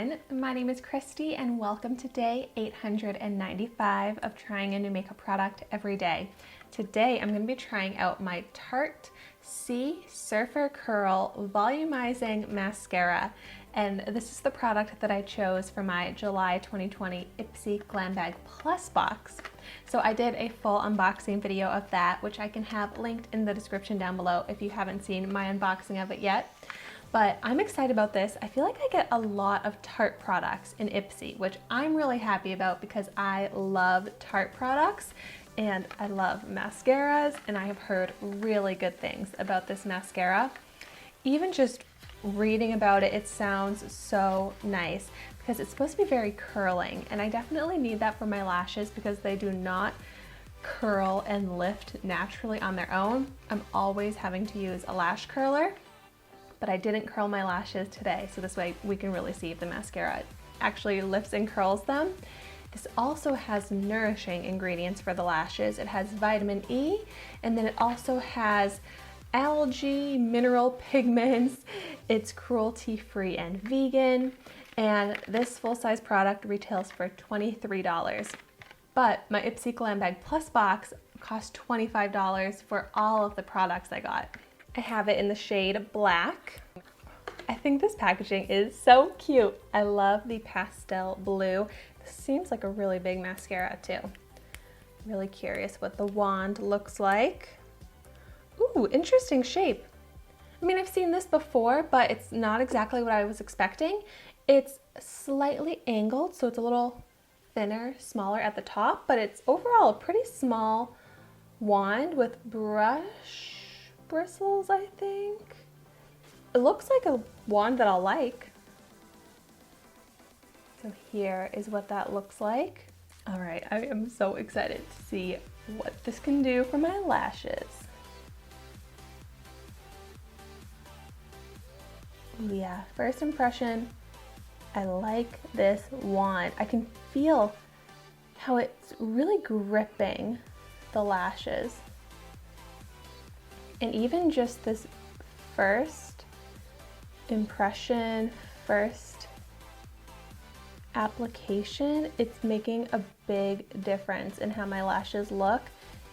everyone, my name is Christy and welcome to day 895 of trying a new makeup product every day. Today I'm going to be trying out my Tarte Sea Surfer Curl Volumizing Mascara, and this is the product that I chose for my July 2020 Ipsy Glam Bag Plus box. So I did a full unboxing video of that, which I can have linked in the description down below if you haven't seen my unboxing of it yet. But I'm excited about this. I feel like I get a lot of Tarte products in Ipsy, which I'm really happy about because I love Tarte products and I love mascaras, and I have heard really good things about this mascara. Even just reading about it, it sounds so nice because it's supposed to be very curling, and I definitely need that for my lashes because they do not curl and lift naturally on their own. I'm always having to use a lash curler. But I didn't curl my lashes today, so this way we can really see if the mascara actually lifts and curls them. This also has nourishing ingredients for the lashes. It has vitamin E, and then it also has algae, mineral pigments. It's cruelty-free and vegan, and this full-size product retails for $23. But my Ipsy Glam Bag Plus box cost $25 for all of the products I got. I have it in the shade black. I think this packaging is so cute. I love the pastel blue. This seems like a really big mascara too. Really curious what the wand looks like. Ooh, interesting shape. I mean, I've seen this before, but it's not exactly what I was expecting. It's slightly angled, so it's a little thinner, smaller at the top, but it's overall a pretty small wand with brush bristles, I think. It looks like a wand that I'll like. So here is what that looks like. All right, I am so excited to see what this can do for my lashes. Yeah, first impression, I like this wand. I can feel how it's really gripping the lashes. And even just this first impression, first application, it's making a big difference in how my lashes look.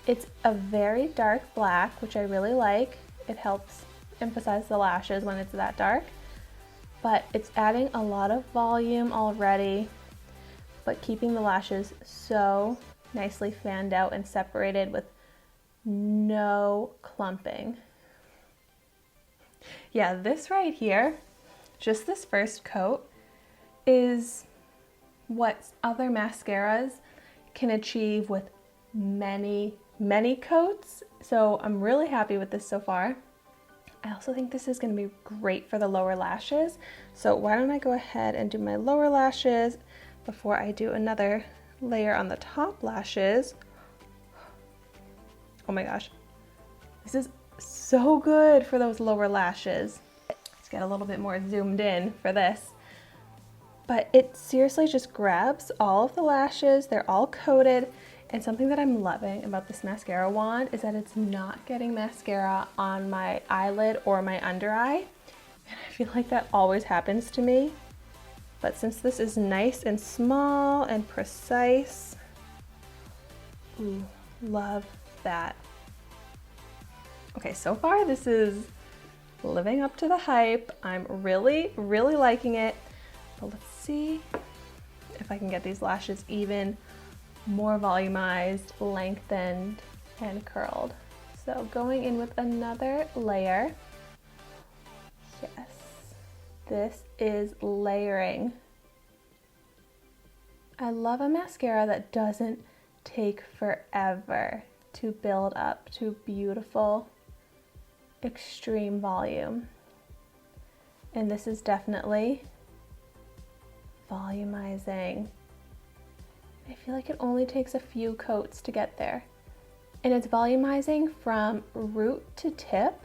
It's a very dark black, which I really like. It helps emphasize the lashes when it's that dark. But it's adding a lot of volume already, but keeping the lashes so nicely fanned out and separated with no clumping. Yeah, this right here, just this first coat, is what other mascaras can achieve with many, many coats. So I'm really happy with this so far. I also think this is going to be great for the lower lashes. So why don't I go ahead and do my lower lashes before I do another layer on the top lashes. Oh my gosh, this is so good for those lower lashes. Let's get a little bit more zoomed in for this. But it seriously just grabs all of the lashes, they're all coated, and something that I'm loving about this mascara wand is that it's not getting mascara on my eyelid or my under eye. And I feel like that always happens to me. But since this is nice and small and precise, ooh, love that. Okay, so far this is living up to the hype. I'm really, really liking it. But let's see if I can get these lashes even more volumized, lengthened, and curled. So going in with another layer. Yes, this is layering. I love a mascara that doesn't take forever to build up to beautiful, extreme volume. And this is definitely volumizing. I feel like it only takes a few coats to get there. And it's volumizing from root to tip,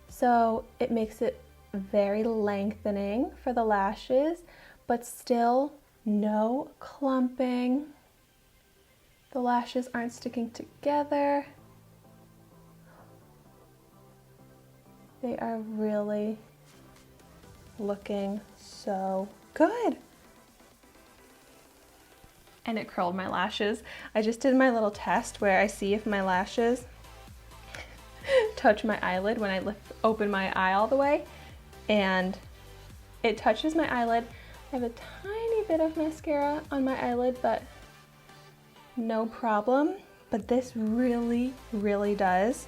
so it makes it very lengthening for the lashes, but still no clumping. The lashes aren't sticking together. They are really looking so good. and it curled my lashes. I just did my little test where I see if my lashes touch my eyelid when I open my eye all the way, and it touches my eyelid. I have a tiny bit of mascara on my eyelid, but no problem. But this really, really does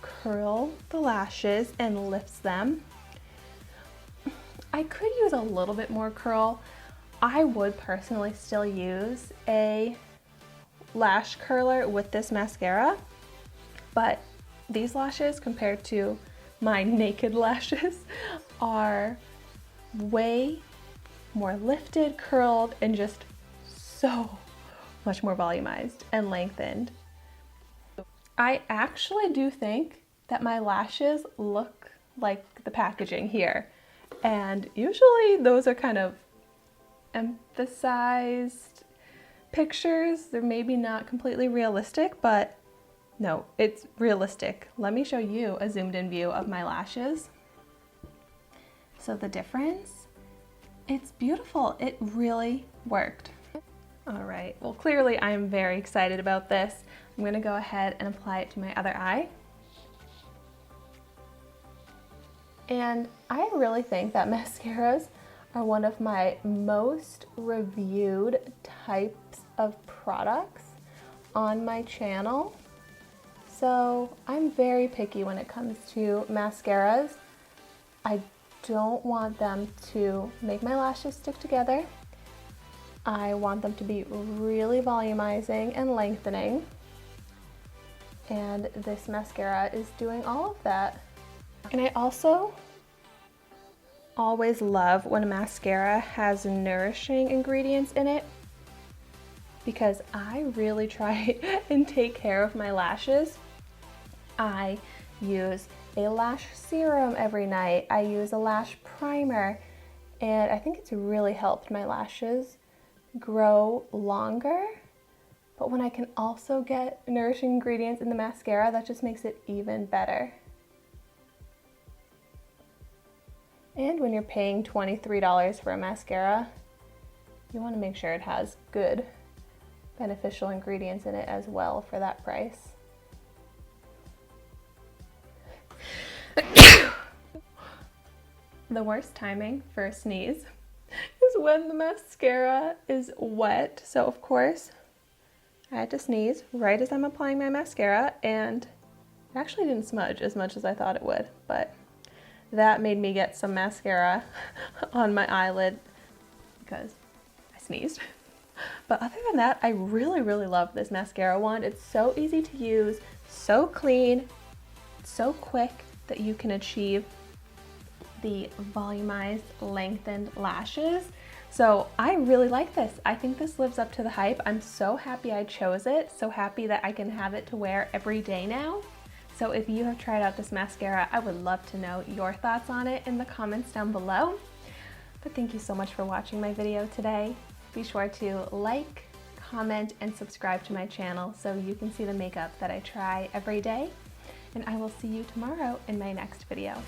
curl the lashes and lifts them. I could use a little bit more curl. I would personally still use a lash curler with this mascara, but these lashes compared to my naked lashes are way more lifted, curled, and just so much more volumized and lengthened. I actually do think that my lashes look like the packaging here, and usually those are kind of emphasized pictures. They're maybe not completely realistic, but no, it's realistic. Let me show you a zoomed in view of my lashes. So the difference, it's beautiful. It really worked. All right, well, clearly I'm very excited about this. I'm gonna go ahead and apply it to my other eye. And I really think that mascaras are one of my most reviewed types of products on my channel. So I'm very picky when it comes to mascaras. I don't want them to make my lashes stick together. I want them to be really volumizing and lengthening. And this mascara is doing all of that. And I also always love when a mascara has nourishing ingredients in it, because I really try and take care of my lashes. I use a lash serum every night. I use a lash primer, and I think it's really helped my lashes grow longer. But when I can also get nourishing ingredients in the mascara, that just makes it even better. And when you're paying $23 for a mascara, you want to make sure it has good, beneficial ingredients in it as well for that price. The worst timing for a sneeze is when the mascara is wet. So of course, I had to sneeze right as I'm applying my mascara, and it actually didn't smudge as much as I thought it would, but that made me get some mascara on my eyelid because I sneezed. But other than that, I really, really love this mascara wand. It's so easy to use, so clean, so quick that you can achieve the volumized, lengthened lashes. So I really like this. I think this lives up to the hype. I'm so happy I chose it, so happy that I can have it to wear every day now. So if you have tried out this mascara, I would love to know your thoughts on it in the comments down below. But thank you so much for watching my video today. Be sure to like, comment, and subscribe to my channel so you can see the makeup that I try every day. And I will see you tomorrow in my next video.